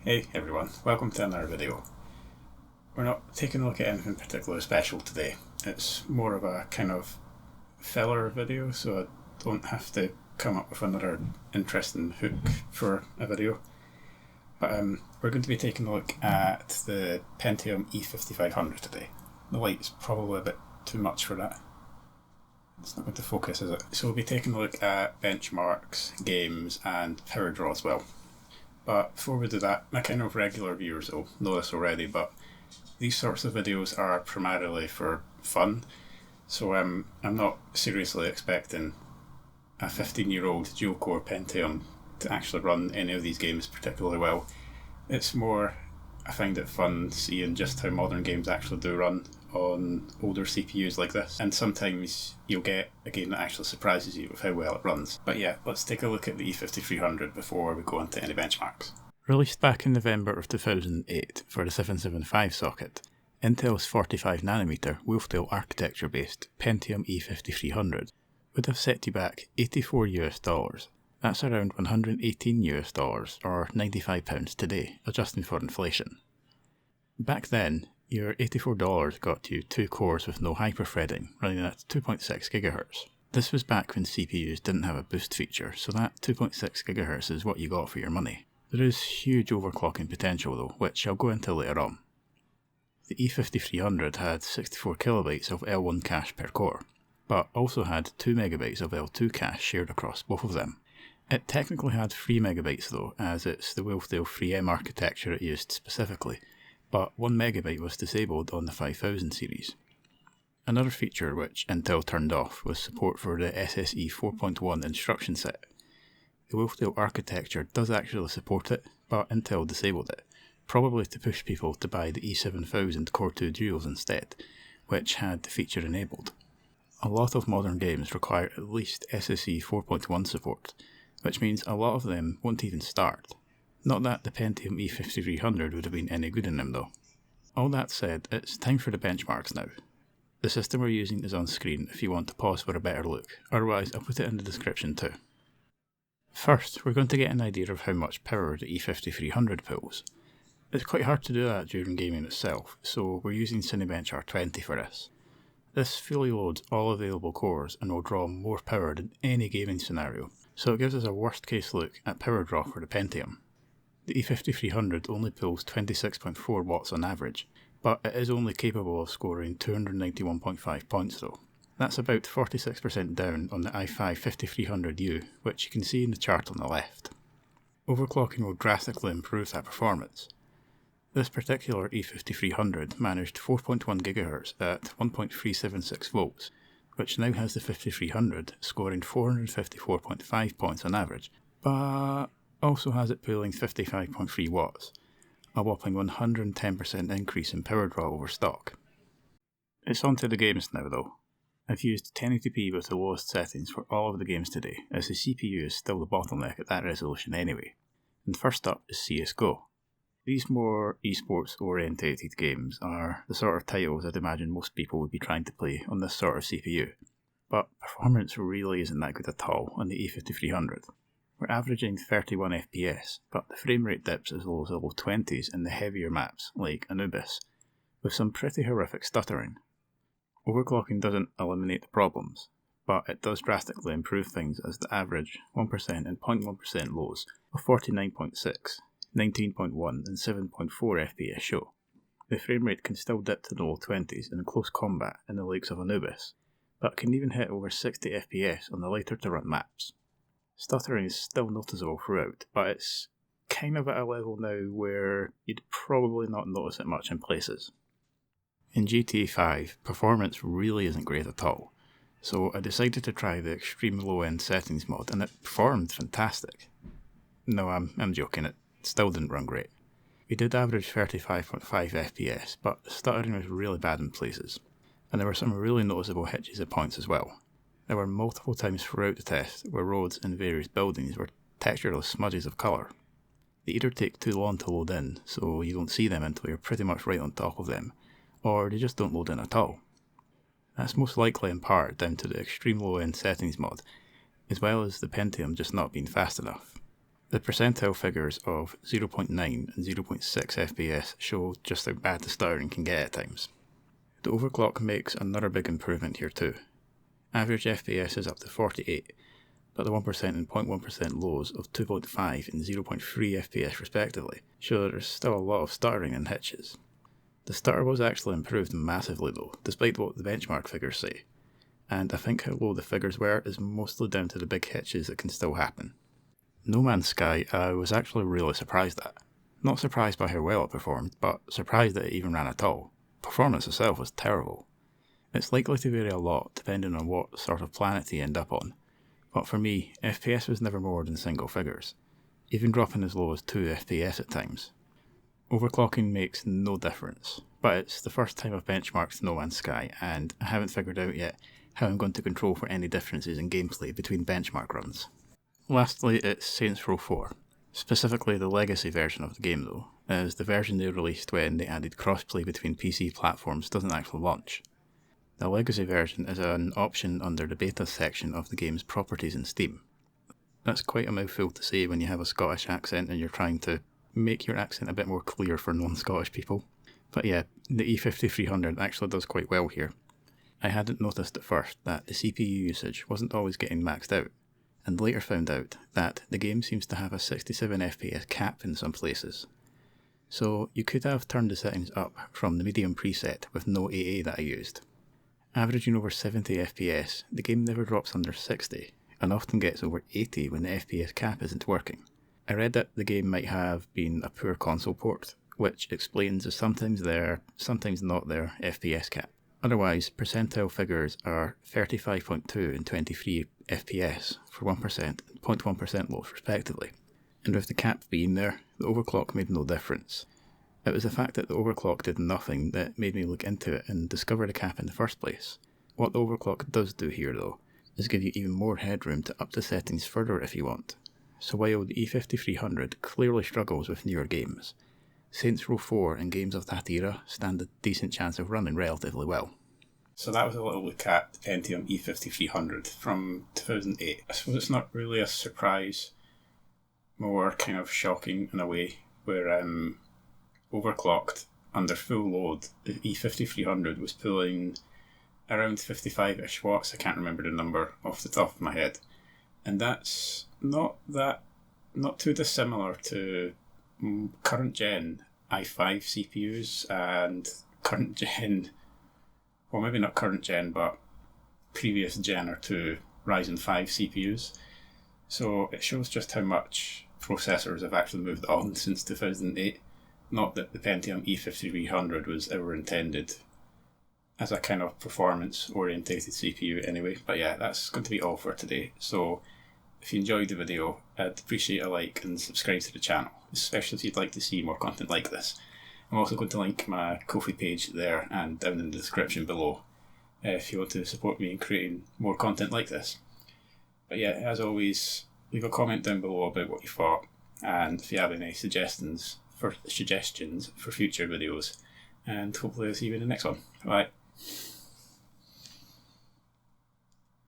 Hey everyone, welcome to another video. We're not taking a look at anything particularly special today. It's more of a kind of filler video, so I don't have to come up with another interesting hook for a video. But we're going to be taking a look at the Pentium E5300 today. The light's probably a bit too much for that. It's not going to focus, is it? So we'll be taking a look at benchmarks, games and power draw as well. But before we do that, my kind of regular viewers will know this already, but these sorts of videos are primarily for fun. So I'm not seriously expecting a 15-year-old dual-core Pentium to actually run any of these games particularly well. It's more, I find it fun seeing just how modern games actually do run on older CPUs like this, and sometimes you'll get a game that actually surprises you with how well it runs. But yeah, let's take a look at the E5300 before we go into any benchmarks. Released back in November of 2008 for the 775 socket, Intel's 45nm Wolfdale architecture based Pentium E5300 would have set you back $84. That's around $118 or £95 today, adjusting for inflation. Back then, your $84 got you 2 cores with no hyperthreading, running at 2.6 GHz. This was back when CPUs didn't have a boost feature, so that 2.6 GHz is what you got for your money. There is huge overclocking potential though, which I'll go into later on. The E5300 had 64 KB of L1 cache per core, but also had 2 MB of L2 cache shared across both of them. It technically had 3 MB though, as it's the Wolfdale 3M architecture it used specifically, but 1 MB was disabled on the 5000 series. Another feature which Intel turned off was support for the SSE 4.1 instruction set. The Wolfdale architecture does actually support it, but Intel disabled it, probably to push people to buy the E7000 Core 2 Duals instead, which had the feature enabled. A lot of modern games require at least SSE 4.1 support, which means a lot of them won't even start. Not that the Pentium E5300 would have been any good in them though. All that said, it's time for the benchmarks now. The system we're using is on screen if you want to pause for a better look, otherwise I'll put it in the description too. First, we're going to get an idea of how much power the E5300 pulls. It's quite hard to do that during gaming itself, so we're using Cinebench R20 for this. This fully loads all available cores and will draw more power than any gaming scenario, so it gives us a worst case look at power draw for the Pentium. The E5300 only pulls 26.4 watts on average, but it is only capable of scoring 291.5 points though. That's about 46% down on the i5 5300U, which you can see in the chart on the left. Overclocking will drastically improve that performance. This particular E5300 managed 4.1 GHz at 1.376 volts, which now has the 5300 scoring 454.5 points on average, but also has it pulling 55.3 watts, a whopping 110% increase in power draw over stock. It's on to the games now though. I've used 1080p with the lowest settings for all of the games today, as the CPU is still the bottleneck at that resolution anyway. And first up is CSGO. These more esports orientated games are the sort of titles I'd imagine most people would be trying to play on this sort of CPU, but performance really isn't that good at all on the E5300. We're averaging 31 FPS, but the frame rate dips as low as the low 20s in the heavier maps like Anubis, with some pretty horrific stuttering. Overclocking doesn't eliminate the problems, but it does drastically improve things as the average 1% and 0.1% lows of 49.6, 19.1 and 7.4 FPS show. The frame rate can still dip to the low 20s in close combat in the likes of Anubis, but can even hit over 60 FPS on the lighter to run maps. Stuttering is still noticeable throughout, but it's kind of at a level now where you'd probably not notice it much in places. In GTA 5, performance really isn't great at all, so I decided to try the extreme low-end settings mod and it performed fantastic. No, I'm joking, it still didn't run great. We did average 35.5 FPS, but the stuttering was really bad in places, and there were some really noticeable hitches at points as well. There were multiple times throughout the test where roads and various buildings were textureless smudges of colour. They either take too long to load in, so you don't see them until you're pretty much right on top of them, or they just don't load in at all. That's most likely in part down to the extreme low end settings mod, as well as the Pentium just not being fast enough. The percentile figures of 0.9 and 0.6 FPS show just how bad the stuttering can get at times. The overclock makes another big improvement here too. Average FPS is up to 48, but the 1% and 0.1% lows of 2.5 and 0.3 FPS respectively show that there's still a lot of stuttering and hitches. The stutter was actually improved massively though, despite what the benchmark figures say, and I think how low the figures were is mostly down to the big hitches that can still happen. No Man's Sky I was actually really surprised at. Not surprised by how well it performed, but surprised that it even ran at all. Performance itself was terrible. It's likely to vary a lot depending on what sort of planet you end up on, but for me, FPS was never more than single figures, even dropping as low as 2 FPS at times. Overclocking makes no difference, but it's the first time I've benchmarked No Man's Sky and I haven't figured out yet how I'm going to control for any differences in gameplay between benchmark runs. Lastly, it's Saints Row 4, specifically the legacy version of the game though, as the version they released when they added crossplay between PC platforms doesn't actually launch. The legacy version is an option under the beta section of the game's properties in Steam. That's quite a mouthful to say when you have a Scottish accent and you're trying to make your accent a bit more clear for non-Scottish people. But yeah, the E5300 actually does quite well here. I hadn't noticed at first that the CPU usage wasn't always getting maxed out, and later found out that the game seems to have a 67 FPS cap in some places. So you could have turned the settings up from the medium preset with no AA that I used. Averaging over 70 FPS, the game never drops under 60, and often gets over 80 when the FPS cap isn't working. I read that the game might have been a poor console port, which explains the sometimes there, sometimes not there FPS cap. Otherwise, percentile figures are 35.2 and 23 FPS for 1% and 0.1% loss respectively. And with the cap being there, the overclock made no difference. It was the fact that the overclock did nothing that made me look into it and discover the cap in the first place. What the overclock does do here though, is give you even more headroom to up the settings further if you want. So while the E5300 clearly struggles with newer games, Saints Row 4 and games of that era stand a decent chance of running relatively well. So that was a little look at the Pentium E5300 from 2008. I suppose it's not really a surprise, more kind of shocking in a way, where overclocked under full load, the E5300 was pulling around 55-ish watts. I can't remember the number off the top of my head. And that's not too dissimilar to current gen i5 CPUs and current gen, well maybe not current gen, but previous gen or two Ryzen 5 CPUs. So it shows just how much processors have actually moved on since 2008. Not that the Pentium E5300 was ever intended as a kind of performance orientated CPU anyway. But yeah, that's going to be all for today. So if you enjoyed the video, I'd appreciate a like and subscribe to the channel, especially if you'd like to see more content like this. I'm also going to link my Ko-fi page there and down in the description below if you want to support me in creating more content like this. But yeah, as always, leave a comment down below about what you thought, and if you have any suggestions for future videos, and hopefully I'll see you in the next one. Bye.